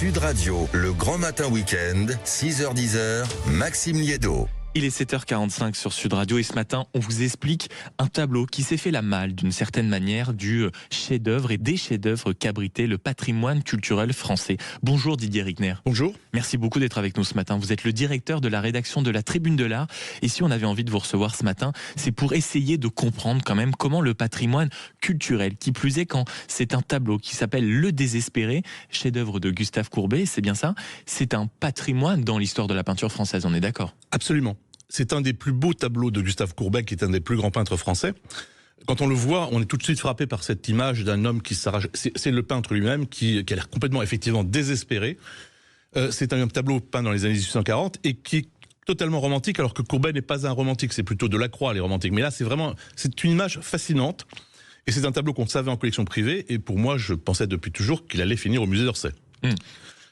Sud Radio, le grand matin week-end, 6h-10h, Maxime Liédo. Il est 7h45 sur Sud Radio et ce matin, on vous explique un tableau qui s'est fait la malle d'une certaine manière du chef-d'œuvre et des chefs-d'œuvre qu'abritait le patrimoine culturel français. Bonjour Didier Rickner. Bonjour. Merci beaucoup d'être avec nous ce matin. Vous êtes le directeur de la rédaction de la Tribune de l'Art. Et si on avait envie de vous recevoir ce matin, c'est pour essayer de comprendre quand même comment le patrimoine culturel, qui plus est quand c'est un tableau qui s'appelle Le Désespéré, chef-d'œuvre de Gustave Courbet, c'est bien ça, c'est un patrimoine dans l'histoire de la peinture française, on est d'accord? Absolument. C'est un des plus beaux tableaux de Gustave Courbet, qui est un des plus grands peintres français. Quand on le voit, on est tout de suite frappé par cette image d'un homme qui s'arrache. C'est le peintre lui-même qui a l'air complètement, effectivement, désespéré. C'est un tableau peint dans les années 1840 et qui est totalement romantique, alors que Courbet n'est pas un romantique, c'est plutôt Delacroix, les romantiques. Mais là, c'est une image fascinante. Et c'est un tableau qu'on savait en collection privée. Et pour moi, je pensais depuis toujours qu'il allait finir au musée d'Orsay.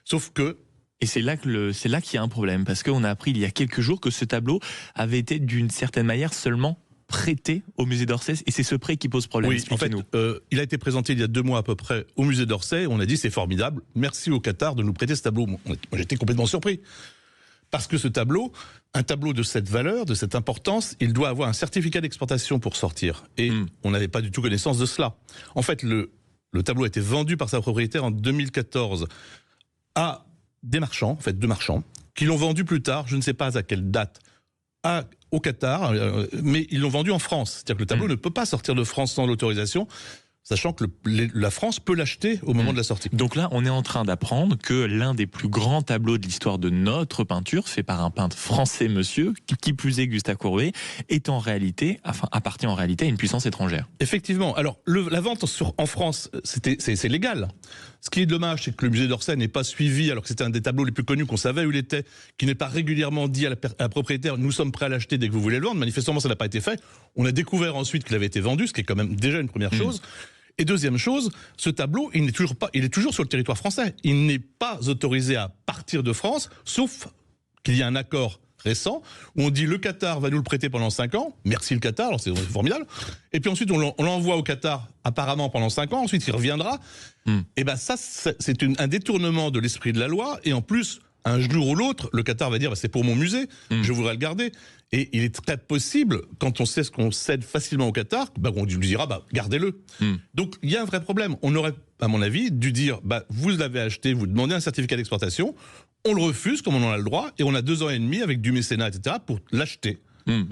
Sauf que... Et c'est là qu'il y a un problème, parce qu'on a appris il y a quelques jours que ce tableau avait été d'une certaine manière seulement prêté au musée d'Orsay, et c'est ce prêt qui pose problème. Oui, en fait, il a été présenté il y a 2 mois à peu près au musée d'Orsay. On a dit c'est formidable, merci au Qatar de nous prêter ce tableau. Moi, j'étais complètement surpris. Parce que ce tableau, un tableau de cette valeur, de cette importance, il doit avoir un certificat d'exportation pour sortir. Et on n'avait pas du tout connaissance de cela. En fait, le tableau a été vendu par sa propriétaire en 2014 à deux marchands, qui l'ont vendu plus tard, je ne sais pas à quelle date, au Qatar, mais ils l'ont vendu en France. C'est-à-dire que le tableau ne peut pas sortir de France sans l'autorisation, sachant que la France peut l'acheter au moment de la sortie. Donc là, on est en train d'apprendre que l'un des plus grands tableaux de l'histoire de notre peinture, fait par un peintre français, monsieur, qui plus est Gustave Courbet, appartient en réalité à une puissance étrangère. Effectivement. Alors, la vente en France, c'est légal. Ce qui est dommage, c'est que le musée d'Orsay n'est pas suivi, alors que c'était un des tableaux les plus connus, qu'on savait où il était, qui n'est pas régulièrement dit à la propriétaire, nous sommes prêts à l'acheter dès que vous voulez le vendre. Manifestement, ça n'a pas été fait. On a découvert ensuite qu'il avait été vendu, ce qui est quand même déjà une première chose. Et deuxième chose, ce tableau, il est toujours sur le territoire français. Il n'est pas autorisé à partir de France, sauf qu'il y a un accord récent où on dit le Qatar va nous le prêter pendant 5 ans. Merci le Qatar, alors c'est formidable. Et puis ensuite, on l'envoie au Qatar apparemment pendant 5 ans. Ensuite, il reviendra. Et ben ça, c'est un détournement de l'esprit de la loi. Et en plus, un jour ou l'autre, le Qatar va dire c'est pour mon musée, je voudrais le garder. Et il est très possible, quand on sait ce qu'on cède facilement au Qatar, on lui dira gardez-le. Donc il y a un vrai problème. On aurait, à mon avis, dû dire vous l'avez acheté, vous demandez un certificat d'exportation, on le refuse comme on en a le droit, et on a 2 ans et demi avec du mécénat, etc., pour l'acheter.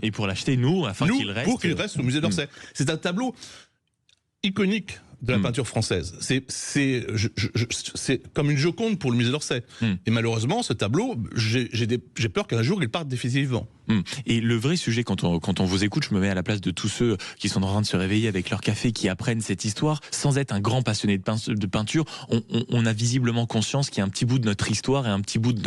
Et pour l'acheter, pour qu'il reste au musée d'Orsay. C'est un tableau iconique de la peinture française. C'est comme une Joconde pour le musée d'Orsay. Et malheureusement, ce tableau, j'ai peur qu'un jour il parte définitivement. Et le vrai sujet, quand on vous écoute, je me mets à la place de tous ceux qui sont en train de se réveiller avec leur café, qui apprennent cette histoire, sans être un grand passionné de peinture, on a visiblement conscience qu'il y a un petit bout de notre histoire et un petit bout de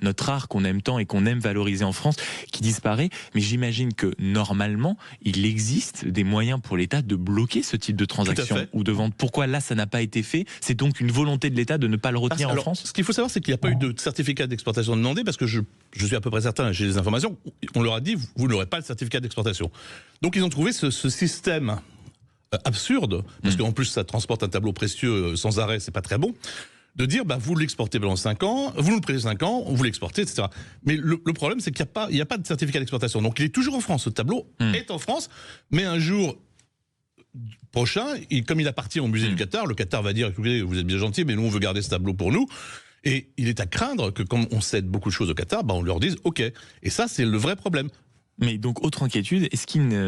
notre art qu'on aime tant et qu'on aime valoriser en France, qui disparaît. Mais j'imagine que normalement, il existe des moyens pour l'État de bloquer ce type de transaction ou de vente. Pourquoi là, ça n'a pas été fait? C'est donc une volonté de l'État de ne pas le retenir en France? Ce qu'il faut savoir, c'est qu'il n'y a pas eu de certificat d'exportation demandé, parce que je suis à peu près certain, j'ai des informations, on leur a dit, vous n'aurez pas le certificat d'exportation. Donc ils ont trouvé ce système absurde, parce qu'en plus ça transporte un tableau précieux sans arrêt, c'est pas très bon, de dire vous l'exportez pendant 5 ans, vous nous le prêtez 5 ans, vous l'exportez, etc. Mais le problème, c'est qu'il n'y a pas de certificat d'exportation. Donc il est toujours en France, ce tableau est en France, mais un jour prochain, comme il appartient au musée du Qatar, le Qatar va dire écoutez, vous êtes bien gentil, mais nous on veut garder ce tableau pour nous. Et il est à craindre que, comme on cède beaucoup de choses au Qatar, on leur dise OK. Et ça, c'est le vrai problème. Mais donc, autre inquiétude,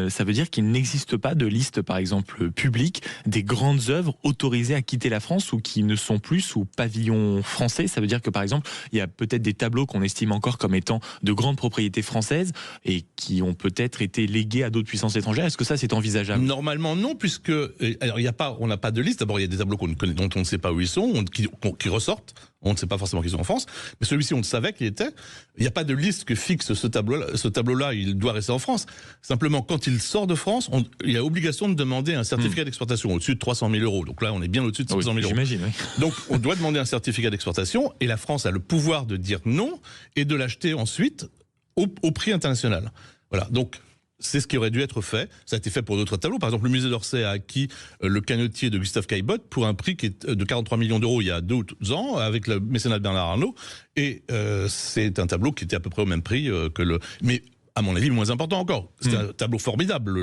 ça veut dire qu'il n'existe pas de liste, par exemple, publique, des grandes œuvres autorisées à quitter la France ou qui ne sont plus sous pavillon français? Ça veut dire que, par exemple, il y a peut-être des tableaux qu'on estime encore comme étant de grandes propriétés françaises et qui ont peut-être été légués à d'autres puissances étrangères. Est-ce que ça, c'est envisageable? Normalement, non, puisque on n'a pas de liste. D'abord, il y a des tableaux dont on ne sait pas où ils sont, qui ressortent. On ne sait pas forcément qu'ils sont en France, mais celui-ci, on le savait qu'il était. Il n'y a pas de liste que fixe ce tableau-là. Ce tableau-là, il doit rester en France. Simplement, quand il sort de France, il y a obligation de demander un certificat d'exportation au-dessus de 300 000 euros. Donc là, on est bien au-dessus de 300 000 euros. J'imagine, oui. Donc, on doit demander un certificat d'exportation, et la France a le pouvoir de dire non et de l'acheter ensuite au prix international. Voilà. Donc, c'est ce qui aurait dû être fait. Ça a été fait pour d'autres tableaux. Par exemple, le musée d'Orsay a acquis le canotier de Gustave Caillebotte pour un prix qui est de 43 millions d'euros il y a 2 ans, avec le mécénat de Bernard Arnault. Et c'est un tableau qui était à peu près au même prix que le... Mais à mon avis, moins important encore. C'est un tableau formidable,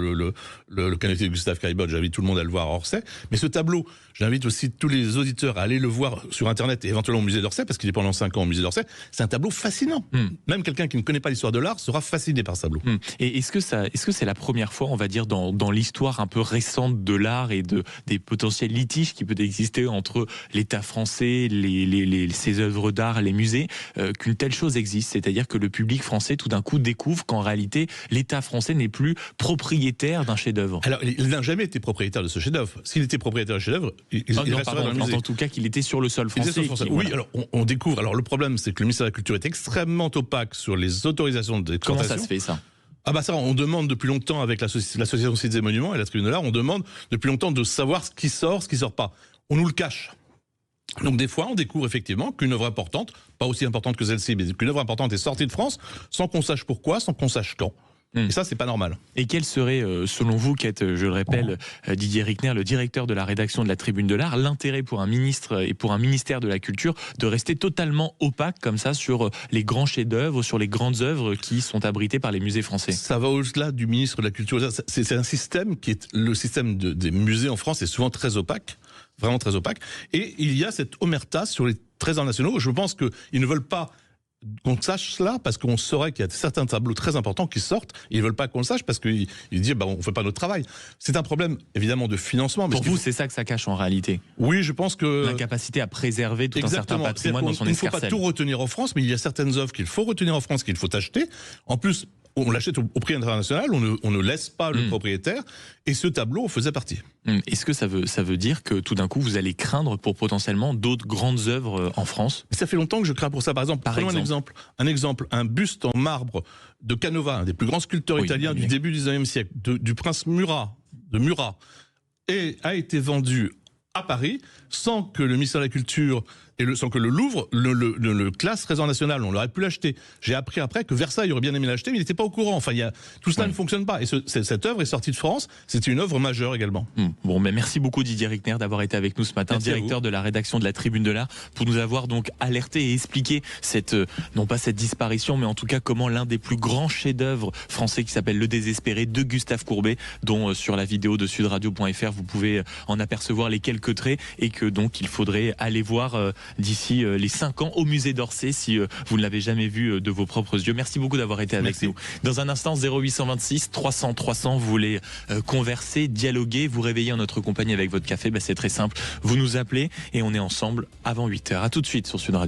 le canotier de Gustave Caillebotte. J'invite tout le monde à le voir à Orsay. Mais ce tableau, j'invite aussi tous les auditeurs à aller le voir sur Internet et éventuellement au musée d'Orsay, parce qu'il est pendant 5 ans au musée d'Orsay. C'est un tableau fascinant. Même quelqu'un qui ne connaît pas l'histoire de l'art sera fasciné par ce tableau. Et est-ce que c'est la première fois, on va dire, dans l'histoire un peu récente de l'art et des potentiels litiges qui peuvent exister entre l'État français, ses œuvres d'art, les musées, qu'une telle chose existe? C'est-à-dire que le public français, tout d'un coup, découvre qu'en réalité, l'État français n'est plus propriétaire d'un chef-d'œuvre. Alors, il n'a jamais été propriétaire de ce chef-d'œuvre. S'il était propriétaire du chef-d'œuvre, il resterait dans le musée. En tout cas, qu'il était sur le sol français. Oui, alors on découvre. Alors le problème, c'est que le ministère de la Culture est extrêmement opaque sur les autorisations d'exploitation. Comment ça se fait, ça? Ah bah ça, on demande depuis longtemps avec l'association Sites et Monuments et la Tribune de l'Art, on demande depuis longtemps de savoir ce qui sort pas. On nous le cache. Donc des fois, on découvre effectivement qu'une œuvre importante, pas aussi importante que celle-ci, mais qu'une œuvre importante est sortie de France sans qu'on sache pourquoi, sans qu'on sache quand. Et ça, c'est pas normal. Et quel serait, selon vous, qui êtes, je le rappelle, Didier Rickner, le directeur de la rédaction de la Tribune de l'Art, l'intérêt pour un ministre et pour un ministère de la Culture de rester totalement opaque comme ça sur les grands chefs-d'œuvre, sur les grandes œuvres qui sont abritées par les musées français? Ça va au-delà du ministre de la Culture. C'est un système qui est le système des musées en France est souvent très opaque, vraiment très opaque. Et il y a cette omerta sur les trésors nationaux. Je pense qu'ils ne veulent pas qu'on sache cela parce qu'on saurait qu'il y a certains tableaux très importants qui sortent. Ils ne veulent pas qu'on le sache parce qu'ils disent on ne fait pas notre travail. C'est un problème évidemment de financement. Mais pour vous, c'est ça que ça cache en réalité? Oui, je pense que... L'incapacité à préserver tout un certain patrimoine dans son escarcelle. Il ne faut pas tout retenir en France, mais il y a certaines œuvres qu'il faut retenir en France, qu'il faut acheter. En plus, on l'achète au prix international, on ne laisse pas le propriétaire, et ce tableau en faisait partie. Est-ce que ça veut dire que tout d'un coup vous allez craindre pour potentiellement d'autres grandes œuvres en France? Ça fait longtemps que je crains pour ça. Par exemple, un exemple, un buste en marbre de Canova, un des plus grands sculpteurs italiens du début du XIXe siècle, du prince Murat, a été vendu à Paris sans que le ministère de la Culture sans que le Louvre le classe trésor national. On aurait pu l'acheter. J'ai appris après que Versailles aurait bien aimé l'acheter, mais il n'était pas au courant. Enfin, tout cela ne fonctionne pas. Et cette œuvre est sortie de France. C'était une œuvre majeure également. Bon, mais merci beaucoup Didier Rickner d'avoir été avec nous ce matin, directeur de la rédaction de la Tribune de l'Art, pour nous avoir donc alerté et expliqué non pas cette disparition, mais en tout cas comment l'un des plus grands chefs-d'œuvre français qui s'appelle Le Désespéré de Gustave Courbet, dont sur la vidéo de sudradio.fr vous pouvez en apercevoir les quelques traits, et que donc il faudrait aller voir d'ici les 5 ans au musée d'Orsay si vous ne l'avez jamais vu de vos propres yeux. Merci beaucoup d'avoir été avec nous. Dans un instant, 0826 300 300, vous voulez converser, dialoguer, vous réveiller en notre compagnie avec votre café, c'est très simple. Vous nous appelez et on est ensemble avant 8h. À tout de suite sur Sud Radio.